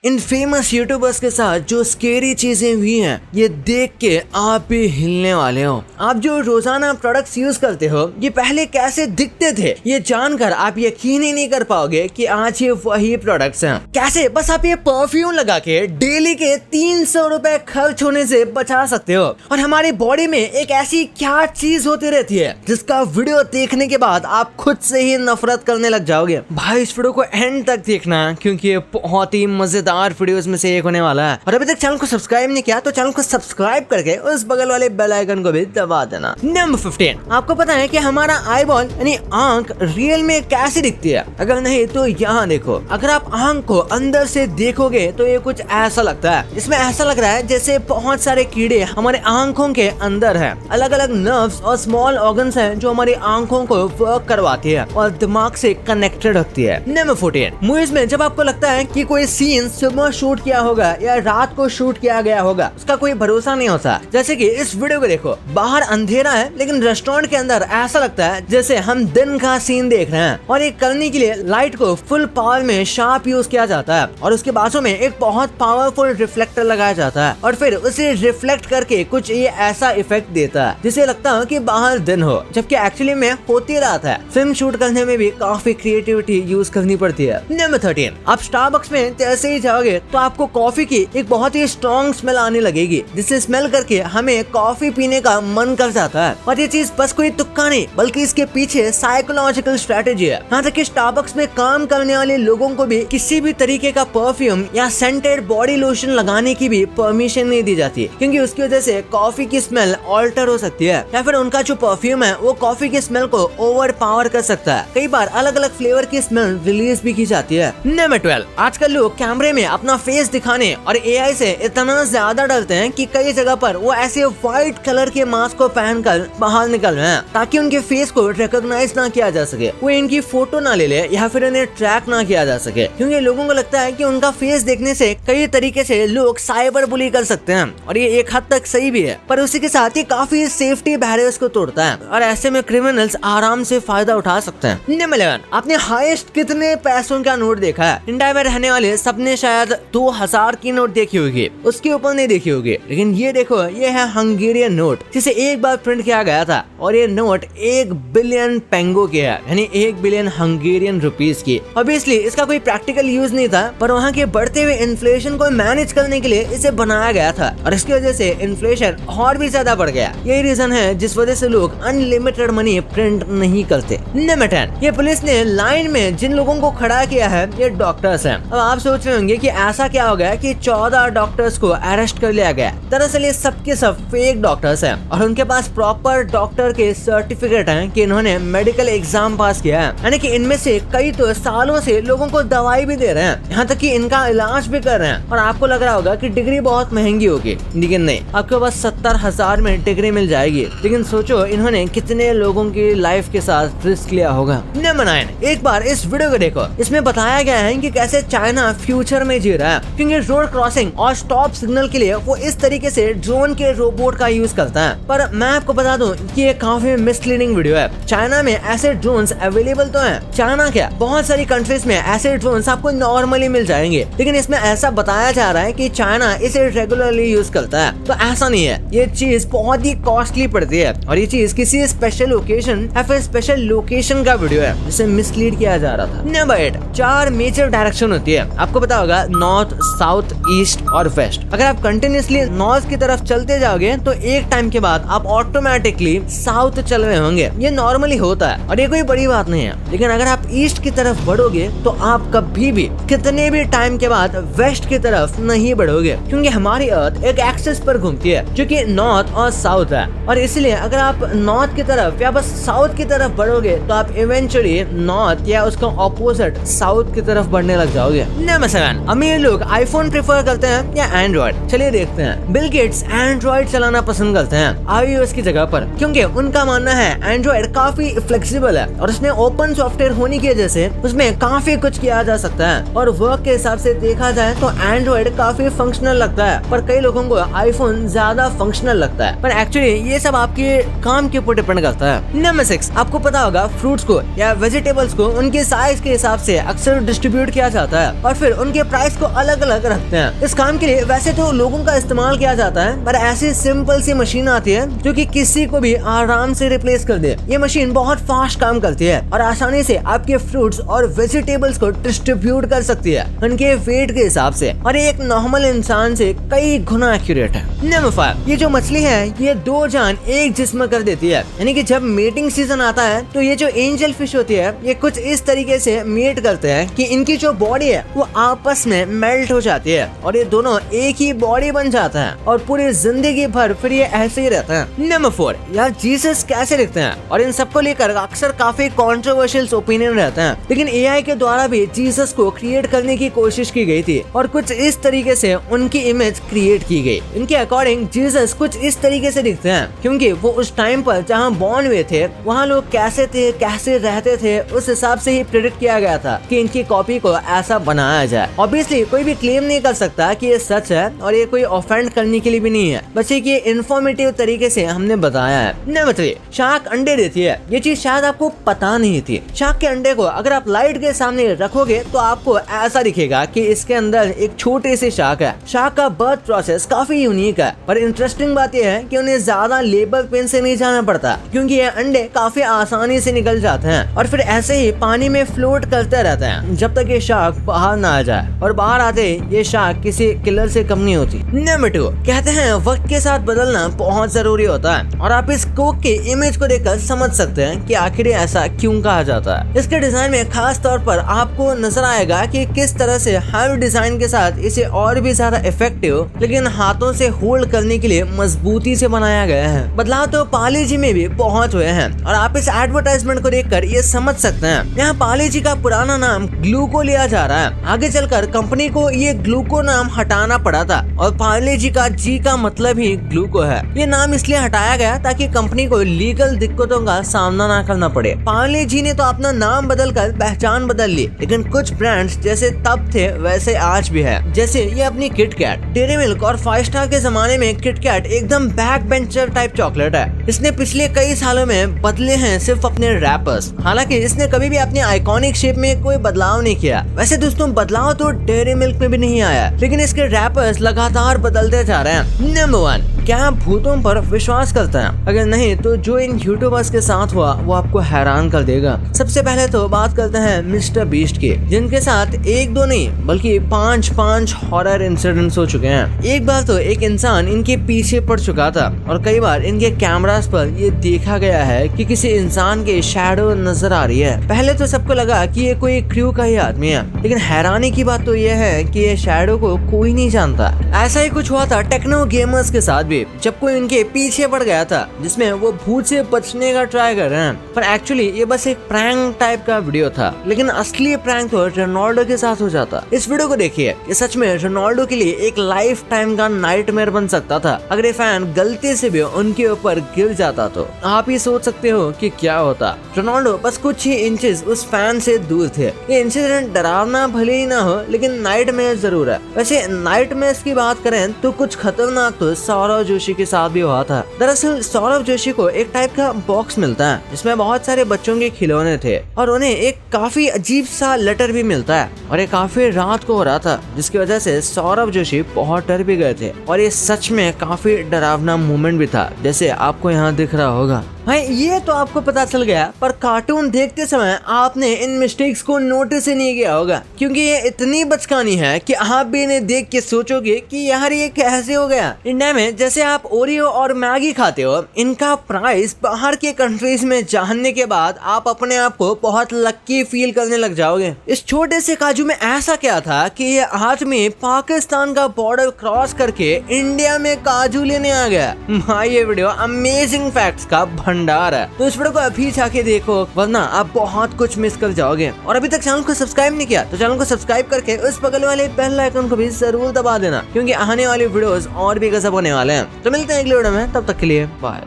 इन famous YouTubers के साथ जो स्केरी चीजें हुई हैं, ये देख के आप भी हिलने वाले हो। आप जो रोजाना प्रोडक्ट्स यूज करते हो, ये पहले कैसे दिखते थे, ये जानकर आप यकीन ही नहीं कर पाओगे कि आज ये वही प्रोडक्ट्स हैं। कैसे बस आप ये परफ्यूम लगा के डेली के 300 रुपए खर्च होने से बचा सकते हो। और हमारी बॉडी में एक ऐसी क्या चीज होती रहती है जिसका वीडियो देखने के बाद आप खुद से ही नफरत करने लग जाओगे। भाई इस वीडियो को एंड तक देखना, क्योंकि ये बहुत ही मजेदार वीडियोस में से एक होने वाला है। और अभी तक चैनल को सब्सक्राइब नहीं किया तो चैनल को सब्सक्राइब करके उस बगल वाले बेल आइकन को भी दबा देना। नंबर 15, आपको पता है कि हमारा आई बॉल यानी आंख रियल में कैसी दिखती है? अगर नहीं तो यहाँ देखो। अगर आप आंख को अंदर से देखोगे तो ये कुछ ऐसा लगता है। इसमें ऐसा लग रहा है जैसे बहुत सारे कीड़े हमारे आंखों के अंदर है। अलग अलग नर्व्स और स्मॉल ऑर्गन्स हैं जो हमारी आंखों को वर्क करवाती है और दिमाग से कनेक्टेड रखती है। नंबर 14, मूवीज में जब आपको लगता है कि कोई सीन सुबह शूट किया होगा या रात को शूट किया गया होगा, उसका कोई भरोसा नहीं होता। जैसे कि इस वीडियो को देखो, बाहर अंधेरा है लेकिन रेस्टोरेंट के अंदर ऐसा लगता है जैसे हम दिन का सीन देख रहे हैं। और ये करने के लिए लाइट को फुल पावर में शार्प यूज किया जाता है और उसके बाजू में एक बहुत पावरफुल रिफ्लेक्टर लगाया जाता है और फिर उसे रिफ्लेक्ट करके कुछ ये ऐसा इफेक्ट देता है जिसे लगता है कि बाहर दिन हो, जबकि एक्चुअली में होती रात है। फिल्म शूट करने में भी काफी क्रिएटिविटी यूज करनी पड़ती है। नंबर 13, आप स्टारबक्स में जैसे ही जाओगे तो आपको कॉफी की एक बहुत ही स्ट्रॉन्ग स्मेल आने लगेगी, जिसे स्मेल करके हमें कॉफी पीने का मन कर जाता है। और ये चीज बस कोई तुक्का नहीं, बल्कि इसके पीछे साइकोलॉजिकल स्ट्रेटेजी है। यहाँ तक कि स्टारबक्स में काम करने वाले लोगों को भी किसी भी तरीके का परफ्यूम या सेंटेड बॉडी लोशन लगाने की भी परमिशन नहीं दी जाती, क्योंकि उसकी वजह से कॉफी की स्मेल ऑल्टर हो सकती है या फिर उनका जो परफ्यूम है वो कॉफी की स्मेल को ओवर पावर कर सकता है। कई बार अलग अलग फ्लेवर की स्मेल रिलीज भी की जाती है। नंबर 12, आजकल लोग कैमरे में अपना फेस दिखाने और एआई से इतना ज्यादा डरते हैं कि कई जगह पर वो ऐसे व्हाइट कलर के मास्क को पहनकर बाहर निकल रहे हैं ताकि उनके फेस को रिकॉग्नाइज ना किया जा सके, वो इनकी फोटो ना ले ले या फिर उन्हें ट्रैक ना किया जा सके, क्योंकि लोगों को लगता है कि उनका फेस देखने से कई तरीके से लोग साइबर बुली कर सकते हैं। और ये एक हद तक सही भी है, पर उसी के साथ ही काफी सेफ्टी बैरियर्स को तोड़ता है और ऐसे में क्रिमिनल्स आराम से फायदा उठा सकते हैं। नंबर 11, आपने हाईएस्ट कितने पैसों का नोट देखा है? इंडिया में रहने वाले सबने शायद 2000 की नोट देखी होगी, उसके ऊपर नहीं देखी होगी। लेकिन ये देखो, ये है हंगेरियन नोट, जिसे एक बार प्रिंट किया गया था और ये नोट 1 बिलियन पेंगो की है, यानी 1 बिलियन हंगेरियन रुपीस की। ऑब्वियसली इसका कोई प्रैक्टिकल यूज नहीं था, पर वहाँ के बढ़ते हुए इन्फ्लेशन को मैनेज करने के लिए इसे बनाया गया था और इसकी वजह से इन्फ्लेशन और भी ज्यादा बढ़ गया। यही रीजन है जिस वजह से लोग अनलिमिटेड मनी प्रिंट नहीं करते। नंबर 10, ये पुलिस ने लाइन में जिन लोगों को खड़ा किया है ये डॉक्टर्स हैं। अब आप सोच रहे होंगे कि ऐसा क्या हो गया कि 14 डॉक्टर्स को अरेस्ट कर लिया गया। दरअसल ये सब के सब फेक डॉक्टर्स हैं और उनके पास प्रॉपर डॉक्टर के सर्टिफिकेट हैं कि इन्होंने मेडिकल एग्जाम पास किया है, यानी कि इनमें से कई तो सालों से लोगों को दवाई भी दे रहे हैं, यहाँ तक कि इनका इलाज भी कर रहे हैं। और आपको लग रहा होगा कि डिग्री बहुत महंगी होगी, लेकिन नहीं, आपको बस 70,000 में डिग्री मिल जाएगी। लेकिन सोचो इन्होंने कितने लोगों की लाइफ के साथ रिस्क लिया होगा। नंबर 9, एक बार इस वीडियो को देखो, इसमें बताया गया है कि कैसे चाइना फ्यूचर में जी रहा है, क्योंकि रोड क्रॉसिंग और स्टॉप सिग्नल के लिए वो इस तरीके से ड्रोन के रोबोट का यूज करता है। पर मैं आपको बता दूं कि ये काफी मिसलीडिंग वीडियो है। चाइना में ऐसे ड्रोन्स अवेलेबल तो हैं, चाइना क्या बहुत सारी कंट्रीज में ऐसे ड्रोन्स आपको नॉर्मली मिल जाएंगे, लेकिन इसमें ऐसा बताया जा रहा है कि चाइना इसे रेगुलरली यूज करता है। तो ऐसा नहीं है, ये चीज बहुत ही कॉस्टली पड़ती है और ये चीज किसी स्पेशल ओकेजन या फिर स्पेशल लोकेशन का वीडियो है जिसे मिसलीड किया जा रहा था। नंबर 8, 4 मेजर डायरेक्शन होती है, आपको पता होगा, नॉर्थ, साउथ, ईस्ट और वेस्ट। अगर आप कंटिन्यूसली नॉर्थ की तरफ चलते जाओगे तो एक टाइम के बाद आप ऑटोमेटिकली साउथ चल रहे होंगे। ये नॉर्मली होता है और ये कोई बड़ी बात नहीं है। लेकिन अगर आप ईस्ट की तरफ बढ़ोगे तो आप कभी भी कितने भी टाइम के बाद वेस्ट की तरफ नहीं बढ़ोगे, क्योंकि हमारी अर्थ एक एक्सिस पर घूमती है जो कि नॉर्थ और साउथ है। और इसलिए अगर आप नॉर्थ की तरफ या बस साउथ की तरफ बढ़ोगे तो आप इवेंचुअली नॉर्थ या उसका ऑपोजिट साउथ की तरफ बढ़ने लग जाओगे। नंबर 7, अमीर लोग आईफोन प्रेफर करते हैं या एंड्रॉइड? चलिए देखते हैं। बिल गेट्स एंड्रॉइड चलाना पसंद करते हैं iOS की जगह पर, क्योंकि उनका मानना है एंड्रॉइड काफी फ्लेक्सिबल है और उसमें ओपन सॉफ्टवेयर होने की वजह से उसमें काफी कुछ किया जा सकता है। और वर्क के हिसाब से देखा जाए तो एंड्रॉइड काफी फंक्शनल लगता है, पर कई लोगों को आईफोन ज्यादा फंक्शनल लगता है। पर एक्चुअली ये सब आपके काम के ऊपर डिपेंड करता है। नंबर 6, आपको पता होगा फ्रूट्स को या वेजिटेबल्स को उनके साइज के हिसाब से अक्सर डिस्ट्रीब्यूट किया जाता है और फिर उनके प्राइस को अलग अलग रखते हैं। इस काम के लिए वैसे तो लोगों का इस्तेमाल किया जाता है, पर ऐसी सिंपल सी मशीन आती है जो कि किसी को भी आराम से रिप्लेस कर दे। ये मशीन बहुत फास्ट काम करती है और आसानी से आपके फ्रूट्स और वेजिटेबल्स को डिस्ट्रीब्यूट कर सकती है उनके वेट के हिसाब से, और ये एक नॉर्मल इंसान से कई गुना एक्यूरेट है। नंबर 5, ये जो मछली है ये 2 जान एक जिस्म कर देती है, यानी कि जब मीटिंग सीजन आता है तो ये जो एंजल फिश होती है ये कुछ इस तरीके से मीट करते हैं कि इनकी जो बॉडी है वो आपस में मेल्ट हो जाती है और ये दोनों एक ही बॉडी बन जाता है और पूरी जिंदगी भर फिर ये ऐसे ही रहता है। नंबर 4, यार जीसस कैसे दिखते हैं, और इन सबको लेकर अक्सर काफी कंट्रोवर्शियल ओपिनियन रहते हैं, लेकिन एआई के द्वारा भी जीसस को क्रिएट करने की कोशिश की गई थी और कुछ इस तरीके से उनकी इमेज क्रिएट की गई। इनके अकॉर्डिंग जीसस कुछ इस तरीके से दिखते हैं क्योंकि वो उस टाइम पर जहाँ बॉर्न हुए थे वहाँ लोग कैसे थे, कैसे रहते थे, उस हिसाब से ही प्रेडिक्ट किया गया था कि इनकी कॉपी को ऐसा बनाया जाए। ऑब्वियसली कोई भी क्लेम नहीं कर सकता कि ये सच है और ये कोई ऑफेंड करने के लिए भी नहीं है, बस ये इन्फॉर्मेटिव तरीके से हमने बताया है। नंबर 3, शार्क अंडे देती है। ये चीज शायद आपको पता नहीं थी। शार्क के अंडे को अगर आप लाइट के सामने रखोगे तो आपको ऐसा दिखेगा कि इसके अंदर एक छोटे से शार्क है। शार्क का बर्थ प्रोसेस काफी यूनिक है, पर इंटरेस्टिंग बात यह है कि उन्हें ज्यादा लेबर पेन से नहीं जाना पड़ता क्योंकि ये अंडे काफी आसानी से निकल जाते हैं और फिर ऐसे ही पानी में फ्लोट करते रहते हैं जब तक ये शार्क बाहर ना आ जाए, और बाहर आते ही ये शार्क किसी किलर से कम नहीं होती। नंबर 2, कहते हैं वक्त के साथ बदलना बहुत जरूरी होता है और आप इस कोक के इमेज को देखकर समझ सकते हैं कि आखिर ऐसा क्यों कहा जाता है। इसके डिजाइन में खास तौर पर आपको नजर आएगा कि किस तरह से हर डिजाइन के साथ इसे और भी ज्यादा इफेक्टिव लेकिन हाथों से होल्ड करने के लिए मजबूती से बनाया गया है। बदलाव तो पार्ले जी में भी बहुत हुए हैं और आप इस एडवर्टाइजमेंट को देखकर ये समझ सकते हैं। यहाँ पार्ले जी का पुराना नाम ग्लूको लिया जा रहा है, आगे चलकर कंपनी को ये ग्लूको नाम हटाना पड़ा था और पार्ले जी का जी का मतलब ही ग्लूको है। ये नाम इसलिए हटाया गया ताकि कंपनी को लीगल दिक्कतों का सामना ना करना पड़े। पार्ले जी ने तो अपना नाम बदलकर पहचान बदल ली, लेकिन कुछ ब्रांड्स जैसे तब थे वैसे आज भी है। जैसे ये अपनी किटकैट, डेयरी मिल्क और 5 स्टार के जमाने में किटकैट एकदम बैक बेंचर टाइप चॉकलेट है। इसने पिछले कई सालों में बदले हैं सिर्फ अपने रैपर्स, हालांकि इसने कभी भी अपनी आइकॉनिक शेप में कोई बदलाव नहीं किया। वैसे दोस्तों बदलाव तो डेयरी मिल्क में भी नहीं आया, लेकिन इसके रैपर्स लगातार बदलते जा रहे हैं। नंबर 1, क्या आप भूतों पर विश्वास करते हैं? अगर नहीं तो जो इन यूट्यूबर्स के साथ हुआ वो आपको हैरान कर देगा। सबसे पहले तो बात करते हैं मिस्टर बीस्ट की, जिनके साथ 1-2 नहीं बल्कि 5 हॉरर इंसिडेंट्स हो चुके हैं। एक बार तो एक इंसान इनके पीछे पड़ चुका था और कई बार इनके कैमरास पर ये देखा गया है कि किसी इंसान के शैडो नजर आ रही है। पहले तो सबको लगा कि ये कोई क्रू का ही आदमी है, लेकिन हैरानी की बात तो ये है कि ये शैडो को कोई नहीं जानता। ऐसा ही कुछ हुआ था टेक्नो गेमर्स के साथ भी, जब कोई इनके पीछे पड़ गया था जिसमें वो भूत से बचने का ट्राई कर रहे हैं, पर एक्चुअली ये बस एक प्रैंक टाइप का वीडियो था, लेकिन असली प्रैंक तो रोनाल्डो के साथ हो जाता। इस वीडियो को देखिए, ये सच में रोनाल्डो के लिए एक लाइफ टाइम का नाइटमेयर बन सकता था अगर ये फैन गलती से भी उनके ऊपर गिर जाता तो। आप ही सोच सकते हो कि क्या होता। रोनाल्डो बस कुछ ही इंचेस उस फैन से दूर थे। ये इंसिडेंट डरावना भले ही ना हो, लेकिन नाइटमेयर जरूर है। वैसे नाइटमेयर्स की बात करें तो कुछ खतरनाक तो सौरव जोशी के साथ भी हुआ था। दरअसल सौरव जोशी को एक टाइप का बॉक्स मिलता है जिसमें बहुत सारे बच्चों के खिलौने थे और उन्हें एक काफी अजीब सा लेटर भी मिलता है, और ये काफी रात को हो रहा था जिसकी वजह से सौरव जोशी बहुत डर भी गए थे और ये सच में काफी डरावना मोमेंट भी था, जैसे आपको यहाँ दिख रहा होगा। भाई ये तो आपको पता चल गया, पर कार्टून देखते समय आपने इन मिस्टेक्स को नोटिस ही नहीं किया होगा क्योंकि ये इतनी बचकानी है कि आप भी इन्हें देख के सोचोगे कि यार ये कैसे हो गया। इंडिया में जैसे आप ओरियो और मैगी खाते हो, इनका प्राइस बाहर के कंट्रीज में जानने के बाद आप अपने आप को बहुत लक्की फील करने लग जाओगे। इस छोटे से काजू में ऐसा क्या था कि ये आदमी पाकिस्तान का बॉर्डर क्रॉस करके इंडिया में काजू लेने आ गया। भाई ये वीडियो अमेजिंग फैक्ट्स का भंडार है, तो इस वीडियो को अभी जाके देखो वरना आप बहुत कुछ मिस कर जाओगे। और अभी तक चैनल को सब्सक्राइब नहीं किया तो चैनल को सब्सक्राइब करके उस बगल वाले बेल आइकन को भी जरूर दबा देना, क्योंकि आने वाली वीडियोस और भी गजब होने वाले हैं। तो मिलते हैं अगले वीडियो में, तब तक के लिए बाय।